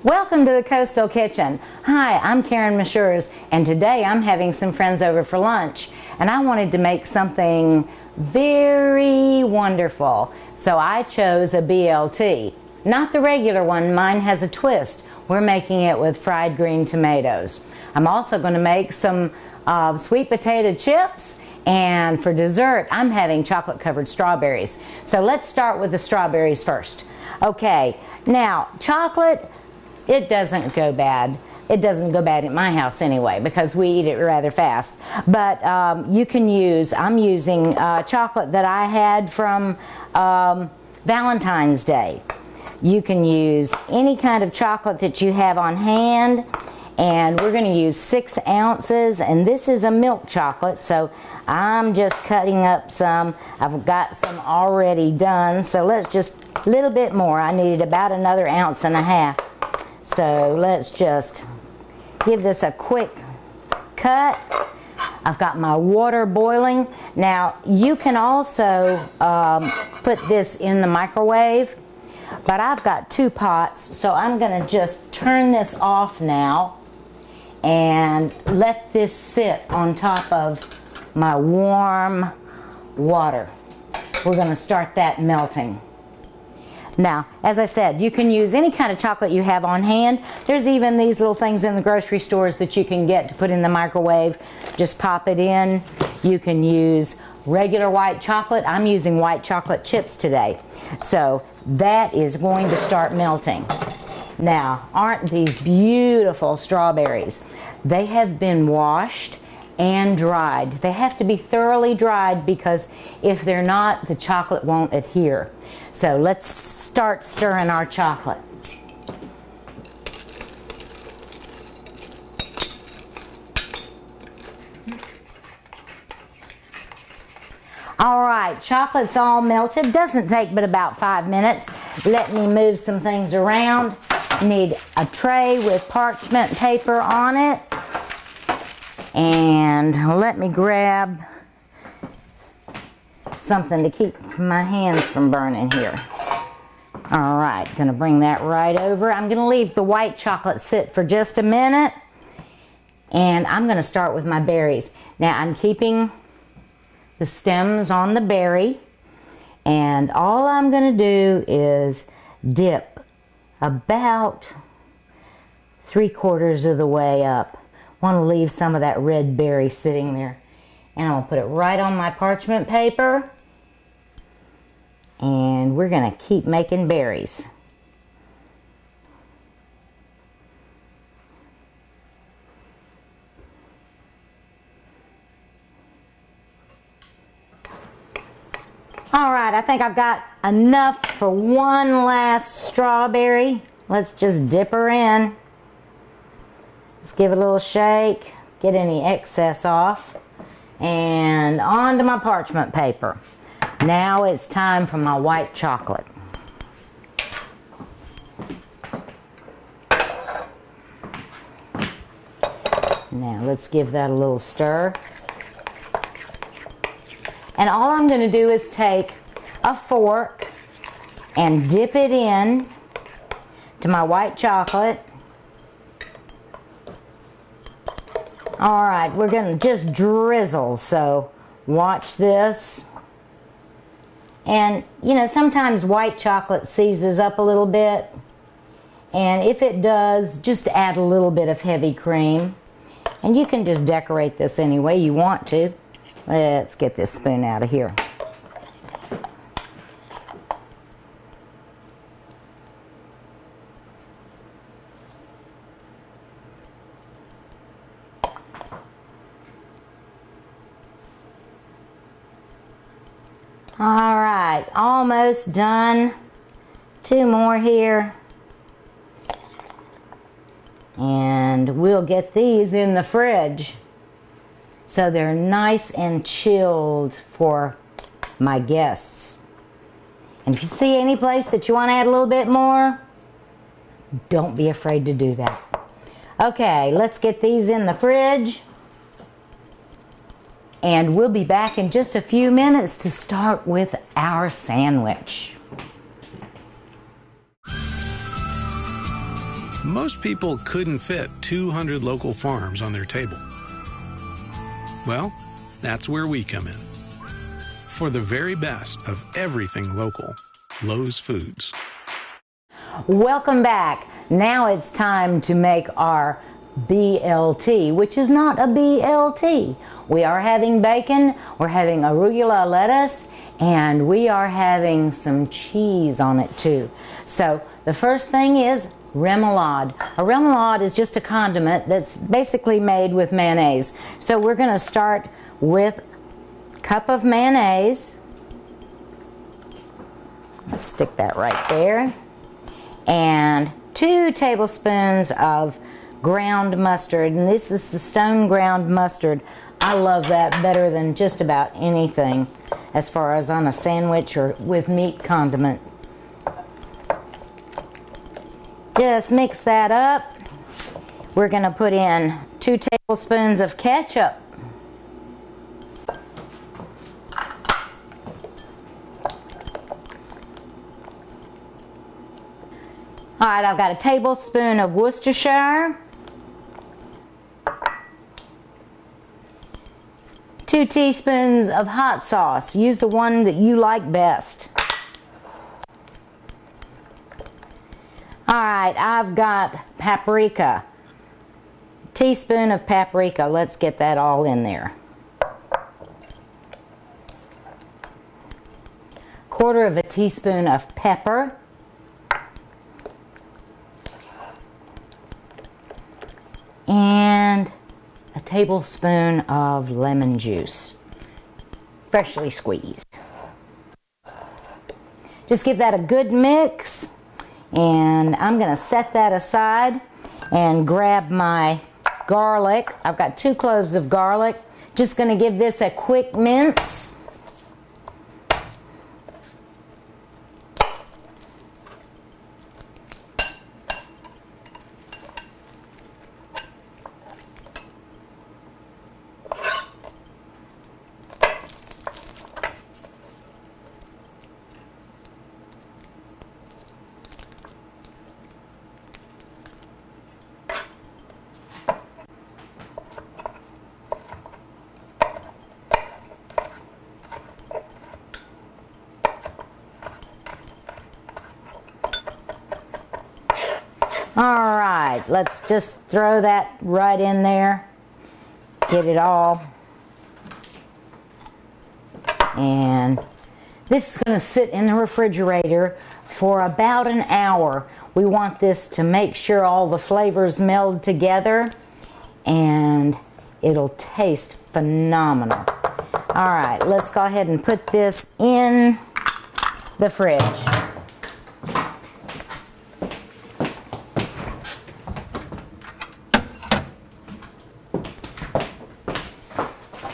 Welcome to the Coastal Kitchen. Hi, I'm Karen Mashures, and today I'm having some friends over for lunch, and I wanted to make something very wonderful. So I chose a BLT. Not the regular one, mine has a twist. We're making it with fried green tomatoes. I'm also going to make some sweet potato chips, and for dessert I'm having chocolate covered strawberries. So let's start with the strawberries first. Okay, now chocolate, it doesn't go bad. It doesn't go bad at my house anyway because we eat it rather fast. But you can use, I'm using chocolate that I had from Valentine's Day. You can use any kind of chocolate that you have on hand, and we're going to use 6 ounces, and this is a milk chocolate, so I'm just cutting up some. I've got some already done, so let's just a little bit more. I needed about another 1.5 ounces. So let's just give this a quick cut. I've got my water boiling. Now you can also put this in the microwave, but I've got 2 pots, so I'm going to just turn this off now and let this sit on top of my warm water. We're going to start that melting. Now, as I said, you can use any kind of chocolate you have on hand. There's even these little things in the grocery stores that you can get to put in the microwave. Just pop it in. You can use regular white chocolate. I'm using white chocolate chips today. So that is going to start melting. Now, aren't these beautiful strawberries? They have been washed and dried. They have to be thoroughly dried because if they're not, the chocolate won't adhere. So let's start stirring our chocolate. All right, chocolate's all melted. Doesn't take but about 5 minutes. Let me move some things around. Need a tray with parchment paper on it. And let me grab something to keep my hands from burning here. All right, gonna bring that right over. I'm gonna leave the white chocolate sit for just a minute, and I'm gonna start with my berries. Now I'm keeping the stems on the berry, and all I'm gonna do is dip about 3/4 of the way up. Want to leave some of that red berry sitting there. And I'm going to put it right on my parchment paper. And we're going to keep making berries. Alright, I think I've got enough for one last strawberry. Let's just dip her in. Let's give it a little shake, get any excess off, and onto my parchment paper. Now it's time for my white chocolate. Now let's give that a little stir. And all I'm going to do is take a fork and dip it in to my white chocolate. Alright, we're going to just drizzle, so watch this. And, you know, sometimes white chocolate seizes up a little bit. And if it does, just add a little bit of heavy cream. And you can just decorate this any way you want to. Let's get this spoon out of here. All right, almost done. 2 more here. And we'll get these in the fridge so they're nice and chilled for my guests. And if you see any place that you want to add a little bit more, don't be afraid to do that. Okay, let's get these in the fridge. And we'll be back in just a few minutes to start with our sandwich. Most people couldn't fit 200 local farms on their table. Well, that's where we come in. For the very best of everything local, Lowe's Foods. Welcome back. Now it's time to make our BLT, which is not a BLT. We are having bacon, we're having arugula lettuce, and we are having some cheese on it too. So the first thing is remoulade. A remoulade is just a condiment that's basically made with mayonnaise. So we're going to start with a cup of mayonnaise. Let's stick that right there. And 2 tablespoons of ground mustard, and this is the stone ground mustard. I love that better than just about anything as far as on a sandwich or with meat condiment. Just mix that up. We're going to put in 2 tablespoons of ketchup. All right, I've got a tablespoon of Worcestershire, 2 teaspoons of hot sauce. Use the one that you like best. All right, I've got paprika, teaspoon of paprika. Let's get that all in there. 1/4 teaspoon of pepper. And a tablespoon of lemon juice, freshly squeezed. Just give that a good mix, and I'm going to set that aside and grab my garlic. I've got 2 cloves of garlic. Just going to give this a quick mince. All right, let's just throw that right in there. Get it all. And this is going to sit in the refrigerator for about an hour. We want this to make sure all the flavors meld together, and it'll taste phenomenal. All right, let's go ahead and put this in the fridge.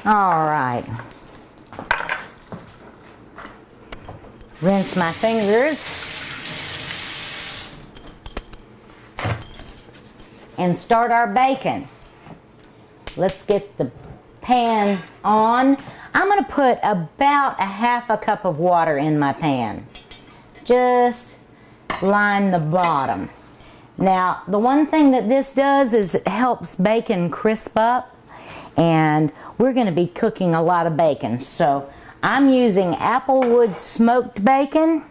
All right. Rinse my fingers. And start our bacon. Let's get the pan on. I'm going to put about a 1/2 cup of water in my pan. Just line the bottom. Now, the one thing that this does is it helps bacon crisp up, and we're going to be cooking a lot of bacon. So I'm using Applewood smoked bacon,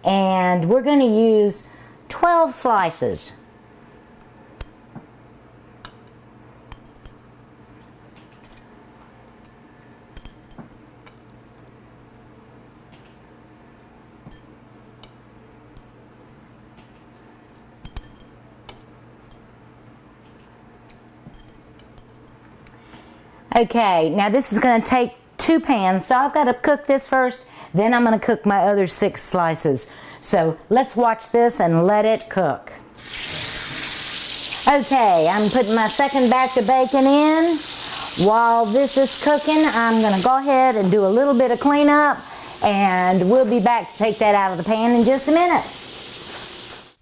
and we're going to use 12 slices. Okay, now this is going to take 2 pans, so I've got to cook this first, then I'm going to cook my other 6 slices. So let's watch this and let it cook. Okay, I'm putting my second batch of bacon in. While this is cooking, I'm going to go ahead and do a little bit of cleanup, and we'll be back to take that out of the pan in just a minute.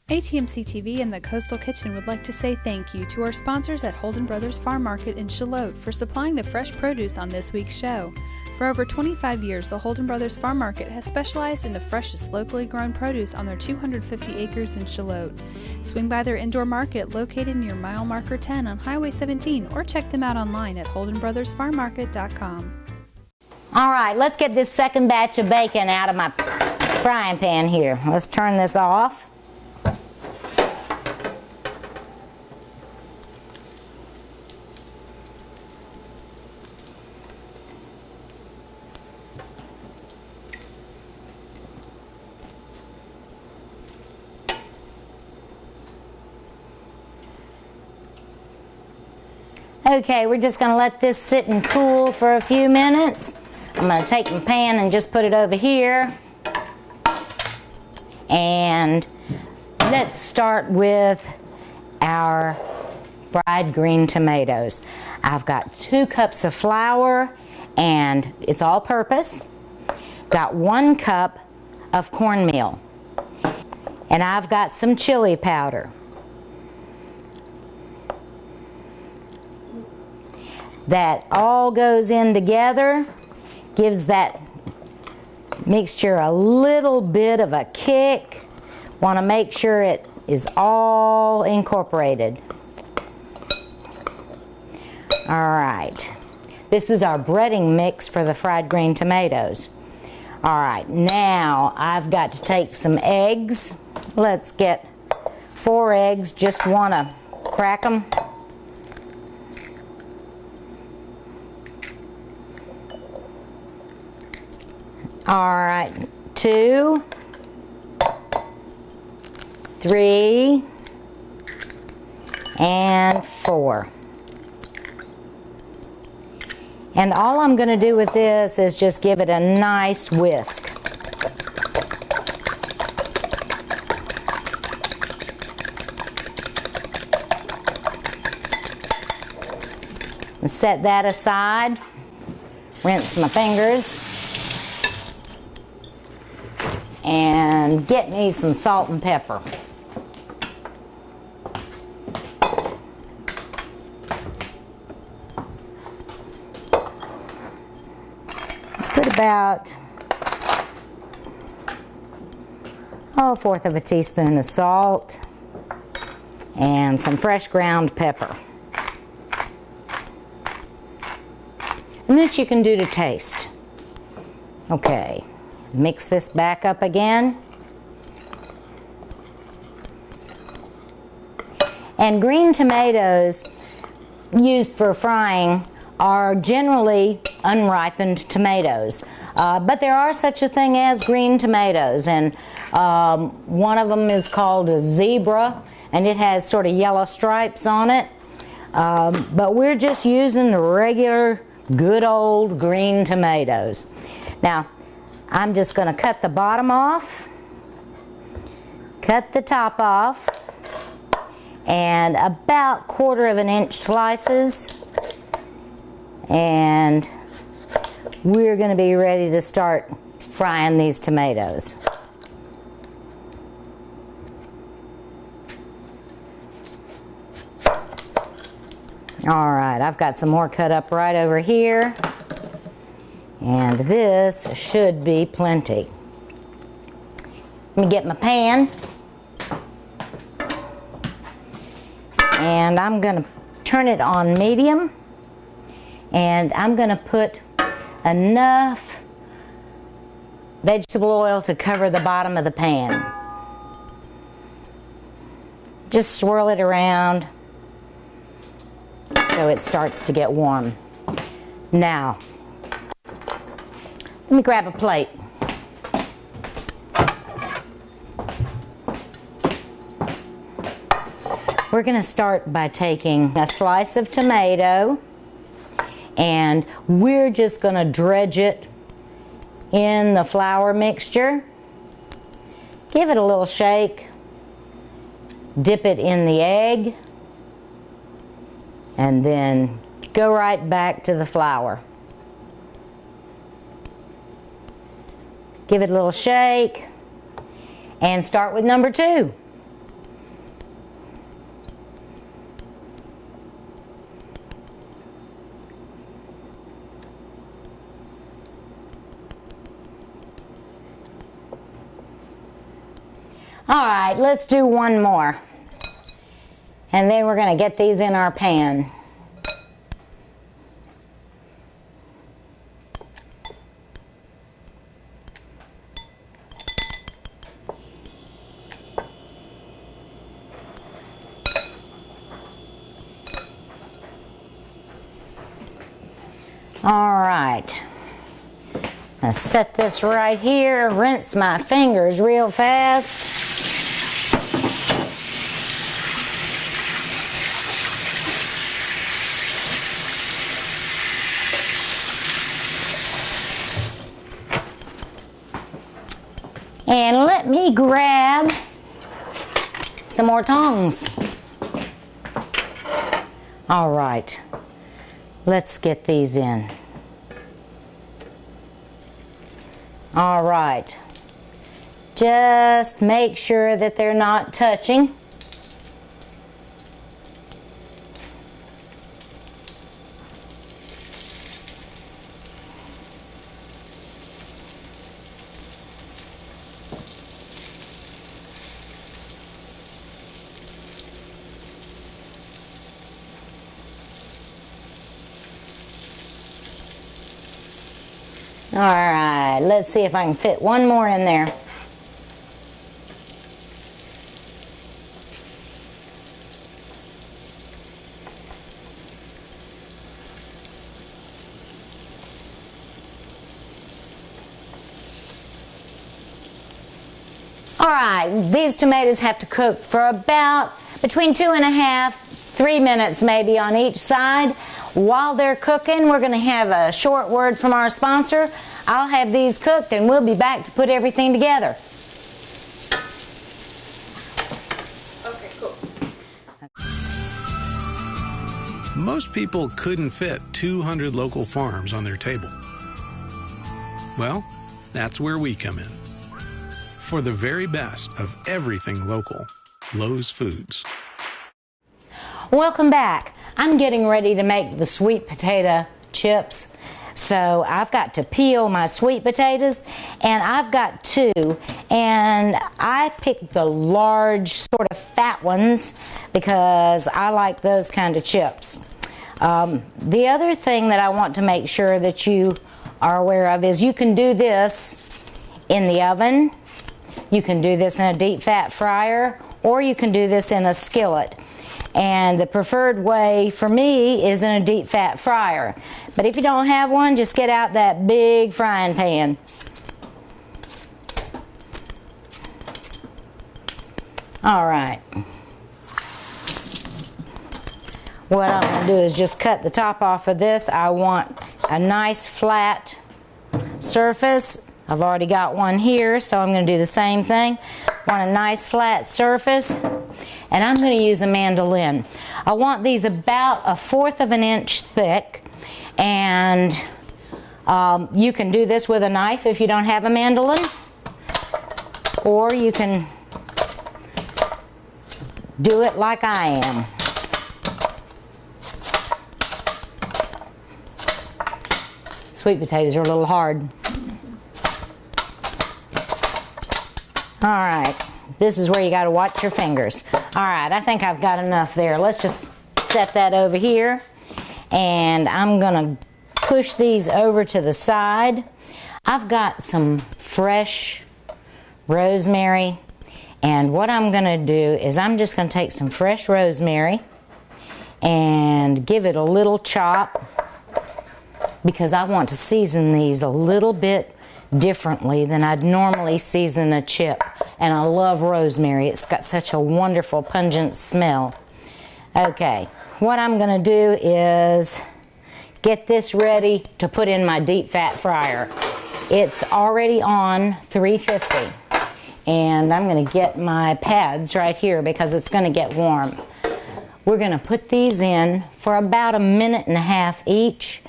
ATMC TV and the Coastal Kitchen would like to say thank you to our sponsors at Holden Brothers Farm Market in Charlotte for supplying the fresh produce on this week's show. For over 25 years, the Holden Brothers Farm Market has specialized in the freshest locally grown produce on their 250 acres in Shallotte. Swing by their indoor market located near mile marker 10 on Highway 17 or check them out online at holdenbrothersfarmmarket.com. All right, let's get this second batch of bacon out of my frying pan here. Let's turn this off. Okay, we're just going to let this sit and cool for a few minutes. I'm going to take my pan and just put it over here. And let's start with our fried green tomatoes. I've got 2 cups of flour, and it's all purpose. Got 1 cup of cornmeal. And I've got some chili powder. That all goes in together, gives that mixture a little bit of a kick. Want to make sure it is all incorporated. All right, this is our breading mix for the fried green tomatoes. All right, now I've got to take some eggs. Let's get 4 eggs, just want to crack them. All right, 2, 3, and 4. And all I'm going to do with this is just give it a nice whisk. And set that aside. Rinse my fingers. And get me some salt and pepper. Let's put about 1/4 of a teaspoon of salt and some fresh ground pepper. And this you can do to taste. Okay. Mix this back up again. And green tomatoes used for frying are generally unripened tomatoes. But there are such a thing as green tomatoes, and one of them is called a zebra, and it has sort of yellow stripes on it. But we're just using the regular good old green tomatoes. Now, I'm just going to cut the bottom off, cut the top off, and about 1/4 inch slices, and we're going to be ready to start frying these tomatoes. All right, I've got some more cut up right over here. And this should be plenty. Let me get my pan. And I'm going to turn it on medium. And I'm going to put enough vegetable oil to cover the bottom of the pan. Just swirl it around so it starts to get warm. Now, let me grab a plate. We're going to start by taking a slice of tomato, and we're just going to dredge it in the flour mixture. Give it a little shake. Dip it in the egg, and then go right back to the flour. Give it a little shake, and start with number 2. All right, let's do one more. And then we're going to get these in our pan. All right. Now set this right here, rinse my fingers real fast. And let me grab some more tongs. All right, let's get these in. All right, just make sure that they're not touching. All right, let's see if I can fit one more in there. All right, these tomatoes have to cook for about between 2.5, 3 minutes maybe on each side. While they're cooking, we're going to have a short word from our sponsor. I'll have these cooked and we'll be back to put everything together. Okay, cool. Most people couldn't fit 200 local farms on their table. Well, that's where we come in. For the very best of everything local, Lowe's Foods. Welcome back. I'm getting ready to make the sweet potato chips. So I've got to peel my sweet potatoes, and I've got two, and I picked the large sort of fat ones because I like those kind of chips. The other thing that I want to make sure that you are aware of is you can do this in the oven, you can do this in a deep fat fryer, or you can do this in a skillet. And the preferred way for me is in a deep fat fryer. But if you don't have one, just get out that big frying pan. All right. What I'm going to do is just cut the top off of this. I want a nice flat surface. I've already got one here, so I'm going to do the same thing. Want a nice flat surface, and I'm going to use a mandolin. I want these about 1/4 of an inch thick, and you can do this with a knife if you don't have a mandolin, or you can do it like I am. Sweet potatoes are a little hard. All right, this is where you got to watch your fingers. All right, I think I've got enough there. Let's just set that over here, and I'm gonna push these over to the side. I've got some fresh rosemary, and what I'm gonna do is I'm just gonna take some fresh rosemary and give it a little chop because I want to season these a little bit differently than I'd normally season a chip. And I love rosemary. It's got such a wonderful pungent smell. Okay, what I'm going to do is get this ready to put in my deep fat fryer. It's already on 350. And I'm going to get my pads right here because it's going to get warm. We're going to put these in for about 1.5 minutes each.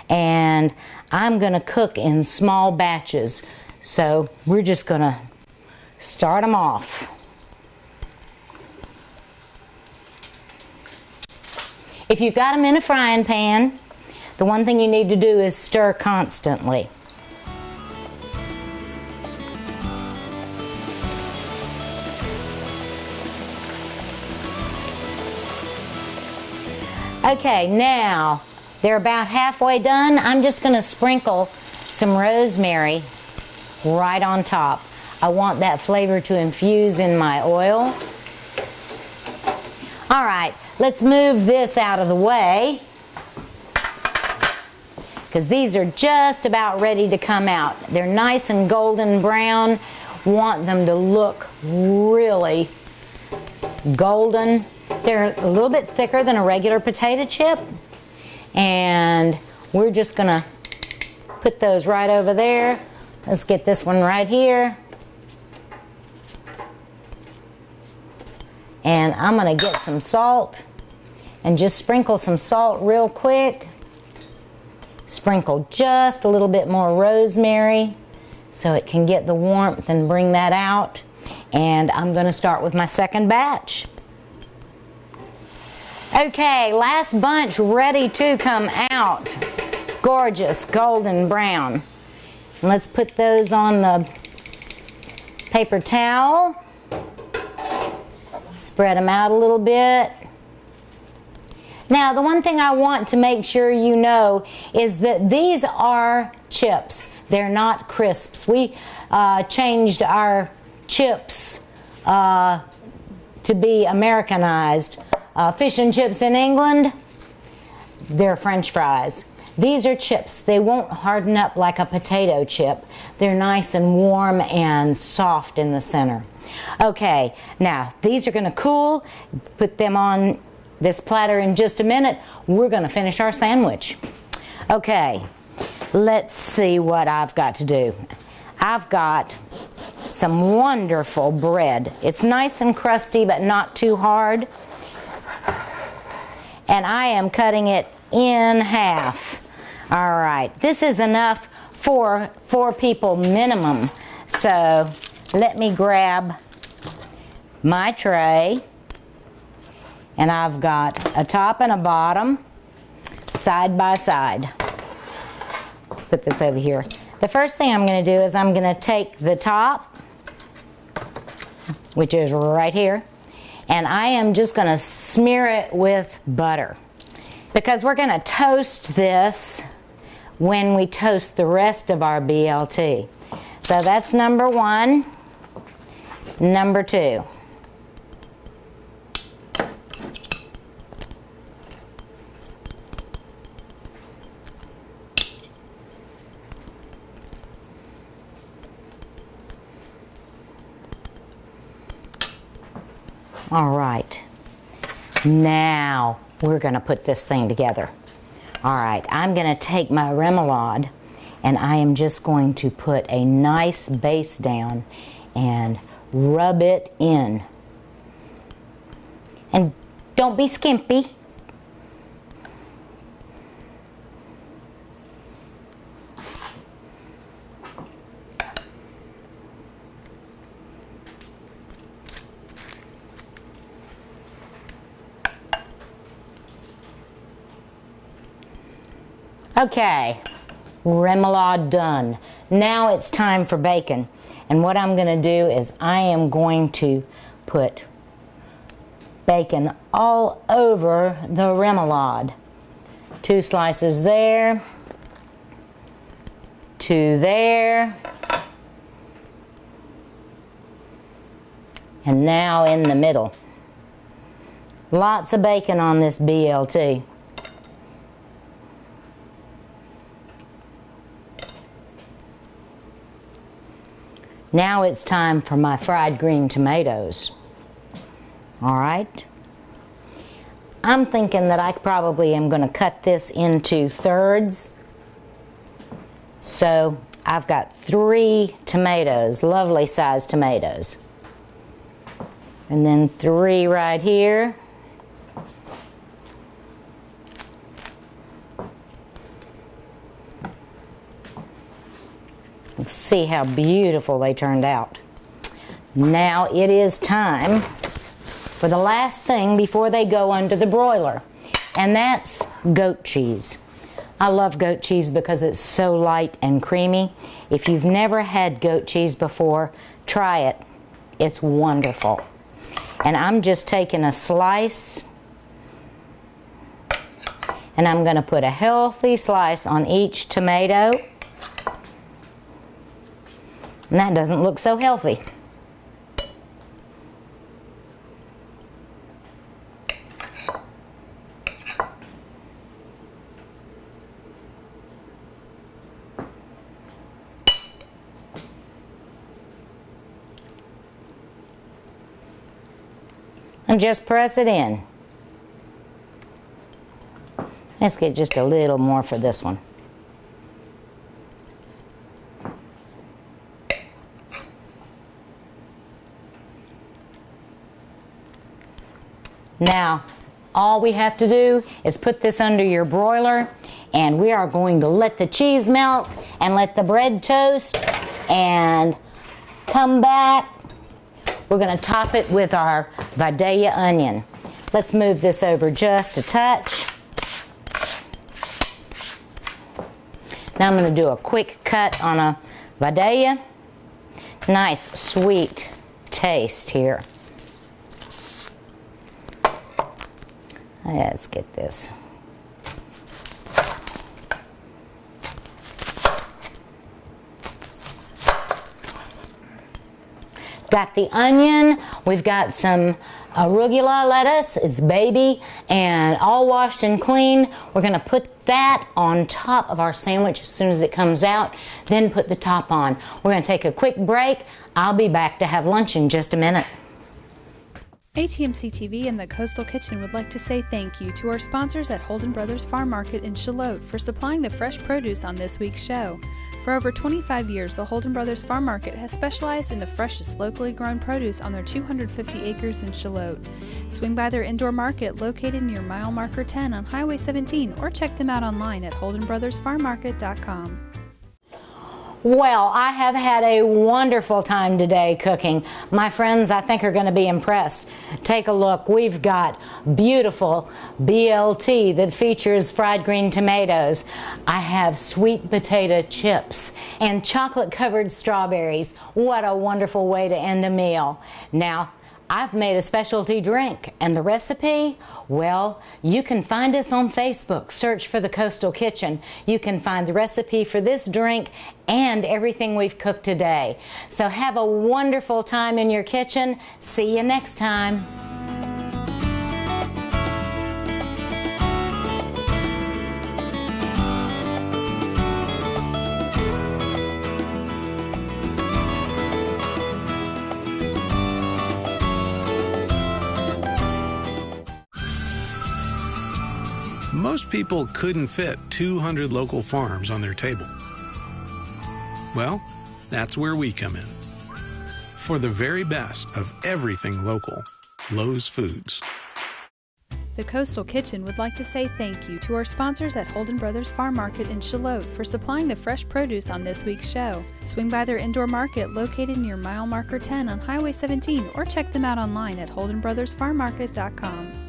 And I'm going to cook in small batches. So we're just going to start them off. If you've got them in a frying pan, the one thing you need to do is stir constantly. Okay, now they're about halfway done. I'm just going to sprinkle some rosemary right on top. I want that flavor to infuse in my oil. All right, let's move this out of the way because these are just about ready to come out. They're nice and golden brown. Want them to look really golden. They're a little bit thicker than a regular potato chip. And we're just gonna put those right over there. Let's get this one right here. And I'm gonna get some salt and just sprinkle some salt real quick. Sprinkle just a little bit more rosemary so it can get the warmth and bring that out. And I'm gonna start with my second batch. Okay, last bunch ready to come out. Gorgeous golden brown. And let's put those on the paper towel. Spread them out a little bit. Now, the one thing I want to make sure you know is that these are chips. They're not crisps. We changed our chips to be Americanized. Fish and chips in England, they're French fries. These are chips. They won't harden up like a potato chip. They're nice and warm and soft in the center. Okay, now these are going to cool. Put them on this platter in just a minute. We're going to finish our sandwich. Okay, let's see what I've got to do. I've got some wonderful bread. It's nice and crusty but not too hard. And I am cutting it in half. All right, this is enough for 4 people minimum. So let me grab my tray, and I've got a top and a bottom side by side. Let's put this over here. The first thing I'm going to do is I'm going to take the top, which is right here, and I am just going to smear it with butter because we're going to toast this when we toast the rest of our BLT. So that's number 1. Number 2. All right, now we're going to put this thing together. All right, I'm going to take my remoulade and I am just going to put a nice base down and rub it in. And don't be skimpy. Okay, remoulade done. Now it's time for bacon. And what I'm going to do is I am going to put bacon all over the remoulade. 2 slices there, 2 there, and now in the middle. Lots of bacon on this BLT. Now it's time for my fried green tomatoes. All right. I'm thinking that I probably am going to cut this into thirds. So I've got 3 tomatoes, lovely sized tomatoes. And then 3 right here. Let's see how beautiful they turned out. Now it is time for the last thing before they go under the broiler, and that's goat cheese. I love goat cheese because it's so light and creamy. If you've never had goat cheese before, try it. It's wonderful. And I'm just taking a slice And I'm going to put a healthy slice on each tomato. And that doesn't look so healthy. And just press it in. Let's get just a little more for this one. Now, all we have to do is put this under your broiler, and we are going to let the cheese melt and let the bread toast and come back. We're going to top it with our Vidalia onion. Let's move this over just a touch. Now I'm going to do a quick cut on a Vidalia. Nice sweet taste here. Let's get this. Got the onion, we've got some arugula lettuce, it's baby and all washed and clean. We're going to put that on top of our sandwich as soon as it comes out, then put the top on. We're going to take a quick break. I'll be back to have lunch in just a minute. ATMC TV and the Coastal Kitchen would like to say thank you to our sponsors at Holden Brothers Farm Market in Charlotte for supplying the fresh produce on this week's show. For over 25 years, the Holden Brothers Farm Market has specialized in the freshest locally grown produce on their 250 acres in Charlotte. Swing by their indoor market located near mile marker 10 on Highway 17 or check them out online at holdenbrothersfarmmarket.com. Well, I have had a wonderful time today cooking. My friends, I think, are going to be impressed. Take a look. We've got beautiful BLT that features fried green tomatoes. I have sweet potato chips and chocolate-covered strawberries. What a wonderful way to end a meal. Now, I've made a specialty drink, and the recipe, well, you can find us on Facebook. Search for the Coastal Kitchen. You can find the recipe for this drink and everything we've cooked today. So have a wonderful time in your kitchen. See you next time. Most people couldn't fit 200 local farms on their table. Well, that's where we come in. For the very best of everything local, Lowe's Foods. The Coastal Kitchen would like to say thank you to our sponsors at Holden Brothers Farm Market in Charlotte for supplying the fresh produce on this week's show. Swing by their indoor market located near mile marker 10 on Highway 17 or check them out online at holdenbrothersfarmmarket.com.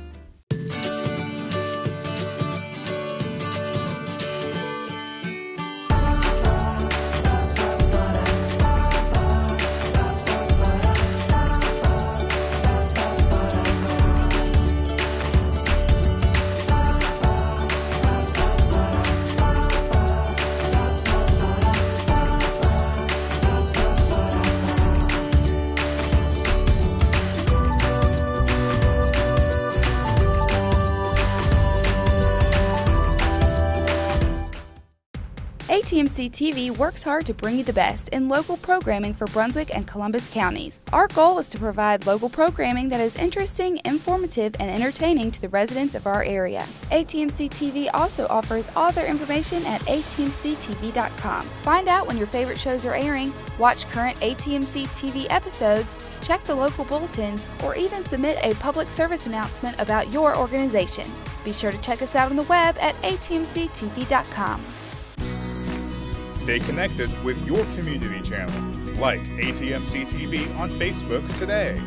ATMC TV works hard to bring you the best in local programming for Brunswick and Columbus counties. Our goal is to provide local programming that is interesting, informative, and entertaining to the residents of our area. ATMC TV also offers all their information at atmctv.com. Find out when your favorite shows are airing, watch current ATMC TV episodes, check the local bulletins, or even submit a public service announcement about your organization. Be sure to check us out on the web at atmctv.com. Stay connected with your community channel. Like ATMC TV on Facebook today.